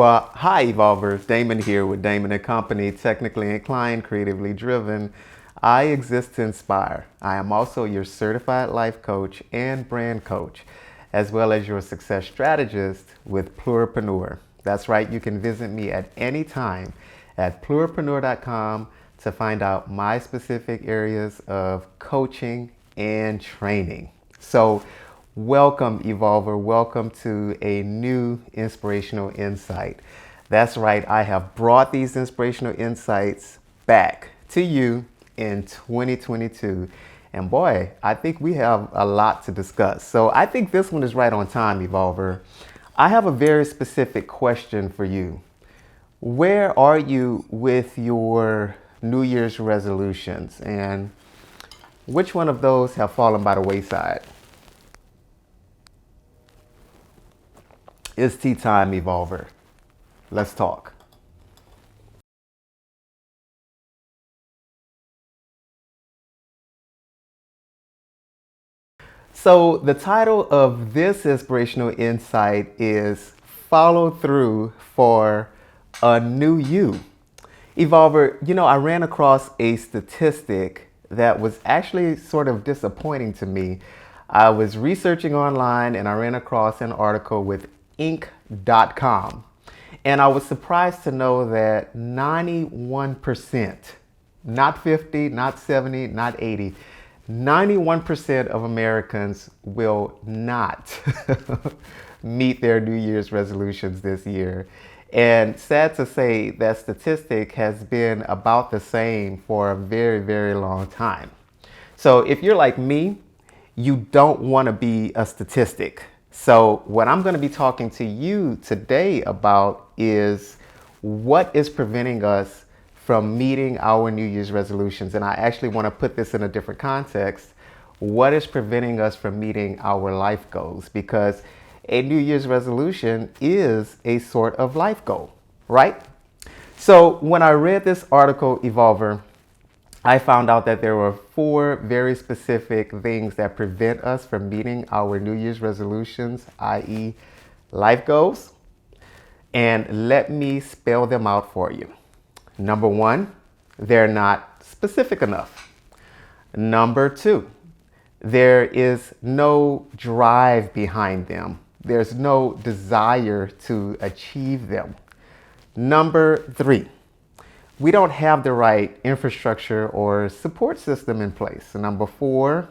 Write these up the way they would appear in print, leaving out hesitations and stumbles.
Well, hi Evolvers, Daymond here with Daymond and Company, technically inclined, creatively driven. I exist to inspire. I am also your certified life coach and brand coach, as well as your success strategist with Plurapreneur. That's right, you can visit me at any time at plurapreneur.com to find out my specific areas of coaching and training. So welcome, Evolver. Welcome to a new Inspirational Insight. That's right, I have brought these Inspirational Insights back to you in 2022. And boy, I think we have a lot to discuss. So I think this one is right on time, Evolver. I have a very specific question for you. Where are you with your New Year's resolutions? And which one of those have fallen by the wayside? It's tea time, Evolver. Let's talk. So the title of this Inspirational Insight is Follow Through for a New You. Evolver, I ran across a statistic that was actually sort of disappointing to me. I was researching online and I ran across an article with Inc.com. And I was surprised to know that 91%, not 50, not 70, not 80, 91% of Americans will not meet their New Year's resolutions this year. And sad to say, that statistic has been about the same for a very, very long time. So if you're like me, you don't want to be a statistic. So what I'm going to be talking to you today about is what is preventing us from meeting our New Year's resolutions. And I actually want to put this in a different context. What is preventing us from meeting our life goals? Because a New Year's resolution is a sort of life goal, right? So when I read this article, Evolver, I found out that there were 4 very specific things that prevent us from meeting our New Year's resolutions, i.e. life goals. And let me spell them out for you. Number 1, they're not specific enough. Number 2, there is no drive behind them. There's no desire to achieve them. Number 3, we don't have the right infrastructure or support system in place. Number 4,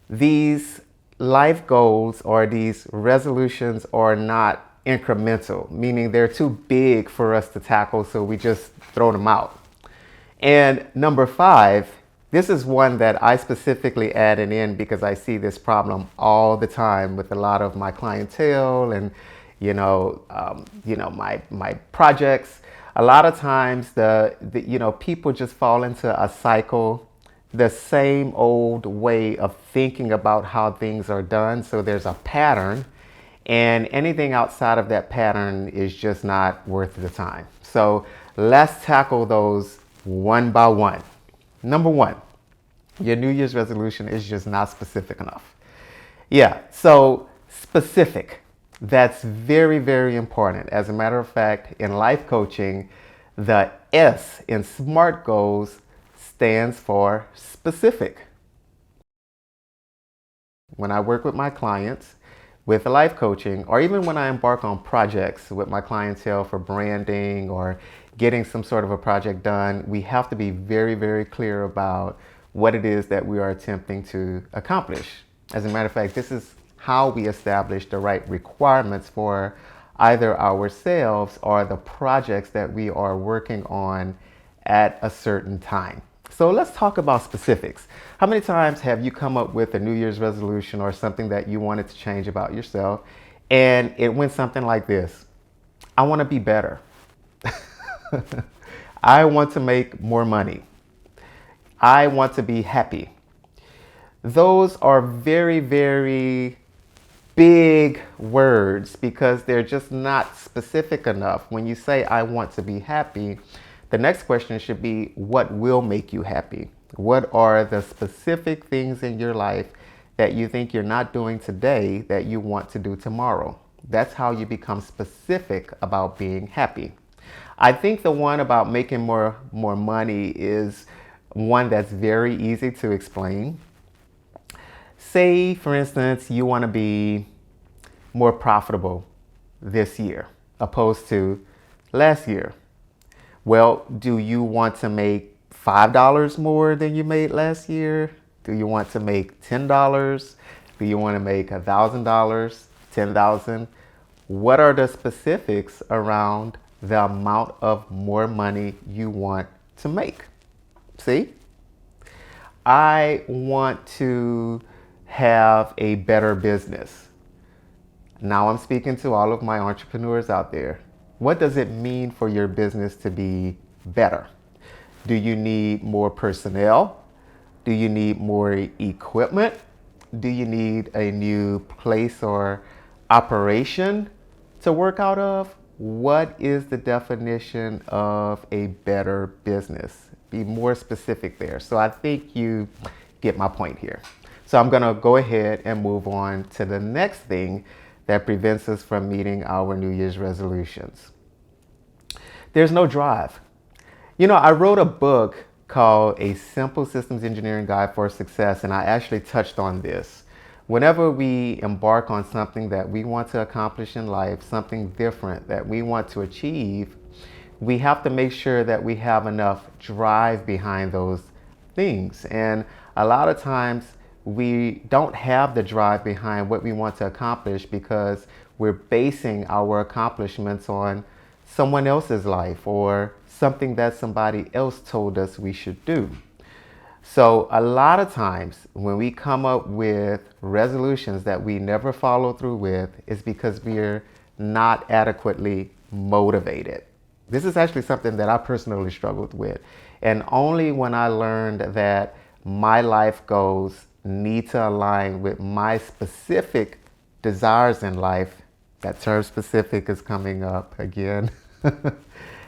these life goals or these resolutions are not incremental, meaning they're too big for us to tackle, so we just throw them out. And number 5, this is one that I specifically added in because I see this problem all the time with a lot of my clientele and my projects. A lot of times people just fall into a cycle, the same old way of thinking about how things are done. So there's a pattern, and anything outside of that pattern is just not worth the time. So let's tackle those one by one. Number 1, your New Year's resolution is just not specific enough. Yeah, so specific. That's very, very important. As a matter of fact, in life coaching, the S in SMART goals stands for specific. When I work with my clients with life coaching, or even when I embark on projects with my clientele for branding or getting some sort of a project done, we have to be very, very clear about what it is that we are attempting to accomplish. As a matter of fact, this is how we establish the right requirements for either ourselves or the projects that we are working on at a certain time. So let's talk about specifics. How many times have you come up with a New Year's resolution or something that you wanted to change about yourself, and it went something like this? I want to be better. I want to make more money. I want to be happy. Those are very, very big words because they're just not specific enough. When you say, I want to be happy, the next question should be, what will make you happy? What are the specific things in your life that you think you're not doing today that you want to do tomorrow? That's how you become specific about being happy. I think the one about making more money is one that's very easy to explain. Say, for instance, you want to be more profitable this year opposed to last year. Well, do you want to make $5 more than you made last year? Do you want to make $10? Do you want to make $1,000, 10,000? What are the specifics around the amount of more money you want to make? See? I want to have a better business. Now I'm speaking to all of my entrepreneurs out there. What does it mean for your business to be better? Do you need more personnel? Do you need more equipment? Do you need a new place or operation to work out of? What is the definition of a better business? Be more specific there. So I think you get my point here. So I'm going to go ahead and move on to the next thing that prevents us from meeting our New Year's resolutions. There's no drive. You know, I wrote a book called A Simple Systems Engineering Guide for Success, and I actually touched on this. Whenever we embark on something that we want to accomplish in life, something different that we want to achieve, we have to make sure that we have enough drive behind those things. And a lot of times we don't have the drive behind what we want to accomplish because we're basing our accomplishments on someone else's life or something that somebody else told us we should do. So a lot of times when we come up with resolutions that we never follow through with, is because we're not adequately motivated. This is actually something that I personally struggled with. And only when I learned that my life goals need to align with my specific desires in life, that term specific is coming up again,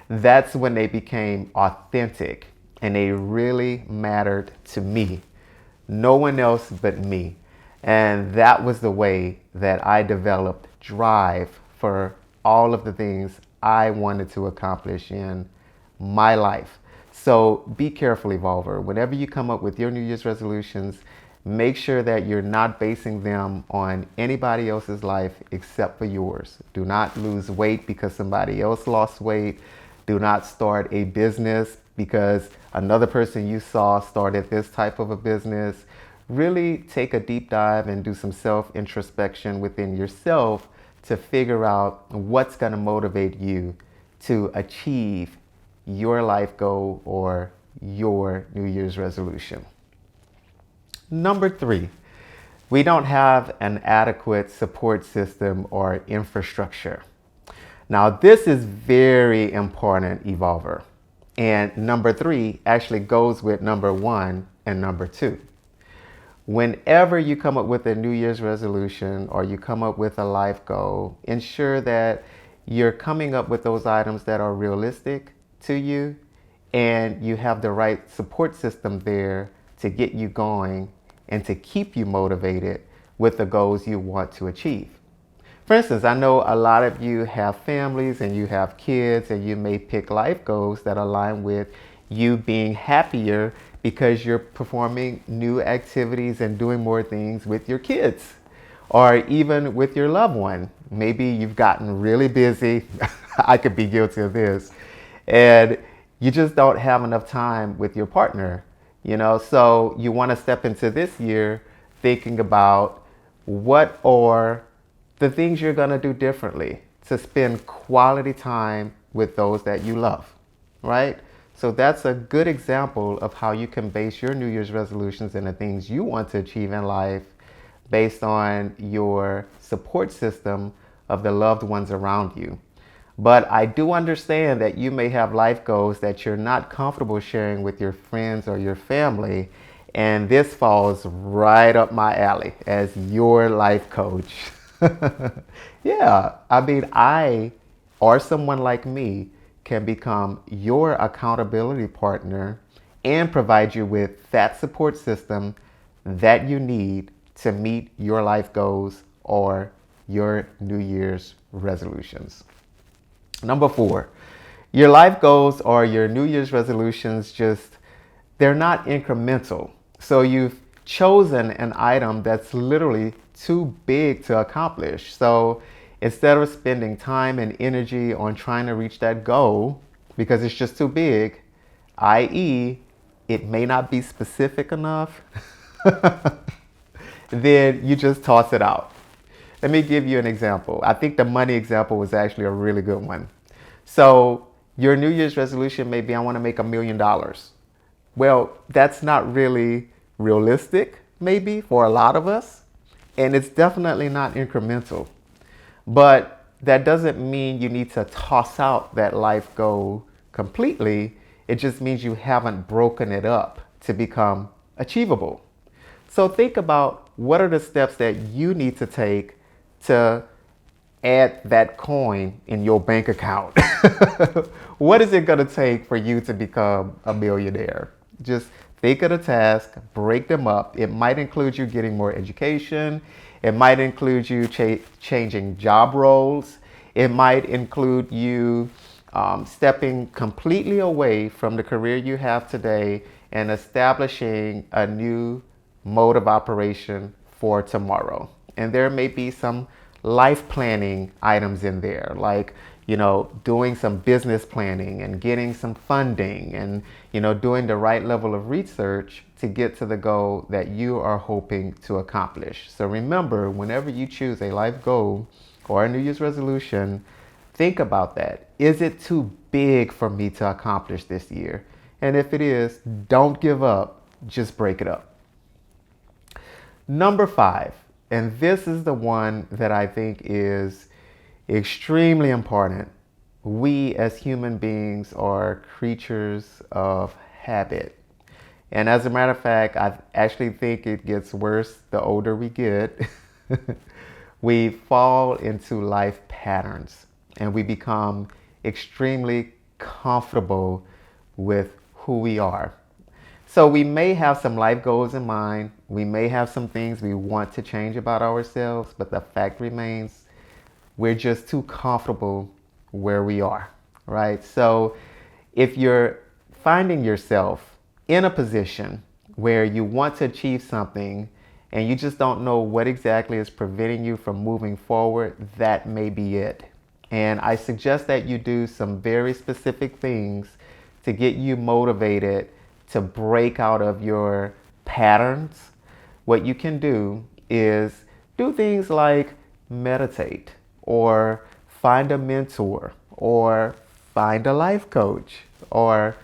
that's when they became authentic and they really mattered to me. No one else but me. And that was the way that I developed drive for all of the things I wanted to accomplish in my life. So be careful, Evolver. Whenever you come up with your New Year's resolutions, make sure that you're not basing them on anybody else's life except for yours. Do not lose weight because somebody else lost weight. Do not start a business because another person you saw started this type of a business. Really take a deep dive and do some self-introspection within yourself to figure out what's going to motivate you to achieve your life goal or your New Year's resolution. Number 3, we don't have an adequate support system or infrastructure. Now, this is very important, Evolver. And number 3 actually goes with number 1 and number 2. Whenever you come up with a New Year's resolution or you come up with a life goal, ensure that you're coming up with those items that are realistic to you and you have the right support system there to get you going and to keep you motivated with the goals you want to achieve. For instance, I know a lot of you have families and you have kids and you may pick life goals that align with you being happier because you're performing new activities and doing more things with your kids or even with your loved one. Maybe you've gotten really busy. I could be guilty of this. And you just don't have enough time with your partner, you know? So you want to step into this year thinking about what are the things you're going to do differently to spend quality time with those that you love, right? So that's a good example of how you can base your New Year's resolutions and the things you want to achieve in life based on your support system of the loved ones around you. But I do understand that you may have life goals that you're not comfortable sharing with your friends or your family, and this falls right up my alley as your life coach. Yeah, I mean, I or someone like me can become your accountability partner and provide you with that support system that you need to meet your life goals or your New Year's resolutions. Number 4, your life goals or your New Year's resolutions they're not incremental. So you've chosen an item that's literally too big to accomplish. So instead of spending time and energy on trying to reach that goal because it's just too big, i.e., it may not be specific enough, then you just toss it out. Let me give you an example. I think the money example was actually a really good one. So your New Year's resolution may be, I want to make $1 million. Well, that's not really realistic, maybe, for a lot of us. And it's definitely not incremental. But that doesn't mean you need to toss out that life goal completely. It just means you haven't broken it up to become achievable. So think about, what are the steps that you need to take to add that coin in your bank account? What is it going to take for you to become a millionaire? Just think of the task, break them up. It might include you getting more education. It might include you changing job roles. It might include you stepping completely away from the career you have today and establishing a new mode of operation for tomorrow. And there may be some life planning items in there, like, doing some business planning and getting some funding and, doing the right level of research to get to the goal that you are hoping to accomplish. So remember, whenever you choose a life goal or a New Year's resolution, think about that. Is it too big for me to accomplish this year? And if it is, don't give up, just break it up. Number 5, and this is the one that I think is extremely important. We as human beings are creatures of habit. And as a matter of fact, I actually think it gets worse the older we get. We fall into life patterns and we become extremely comfortable with who we are. So we may have some life goals in mind. We may have some things we want to change about ourselves, but the fact remains, we're just too comfortable where we are, right? So if you're finding yourself in a position where you want to achieve something and you just don't know what exactly is preventing you from moving forward, that may be it. And I suggest that you do some very specific things to get you motivated to break out of your patterns. What you can do is do things like meditate, or find a mentor, or find a life coach, or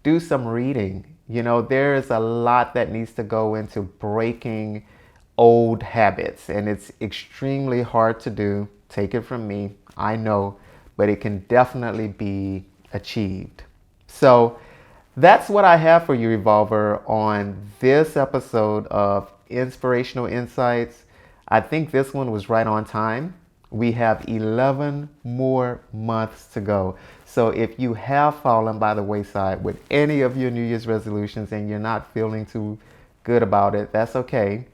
do some reading. There is a lot that needs to go into breaking old habits, and it's extremely hard to do. Take it from me, I know, but it can definitely be achieved. So that's what I have for you, Evolver, on this episode of Inspirational Insights. I think this one was right on time. We have 11 more months to go. So if you have fallen by the wayside with any of your New Year's resolutions and you're not feeling too good about it, that's okay.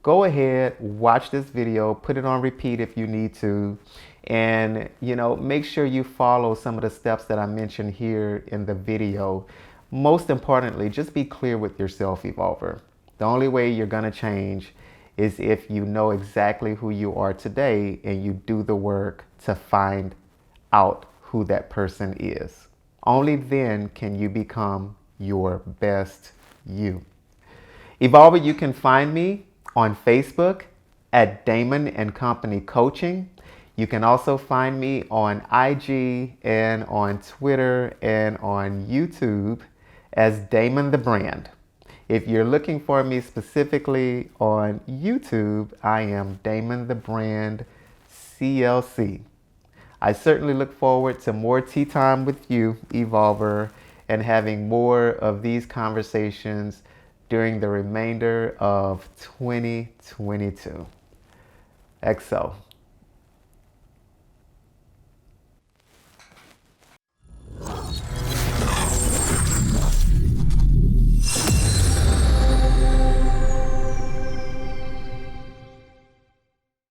Go ahead, watch this video, put it on repeat if you need to, and make sure you follow some of the steps that I mentioned here in the video. Most importantly, just be clear with yourself, Evolver. The only way you're going to change is if you know exactly who you are today and you do the work to find out who that person is. Only then can you become your best you. Evolver, you can find me on Facebook at Daymond and Company Coaching. You can also find me on IG and on Twitter and on YouTube as Daymond the Brand. If you're looking for me specifically on YouTube, I am Daymond the Brand CLC. I certainly look forward to more tea time with you, Evolver, and having more of these conversations during the remainder of 2022. XO.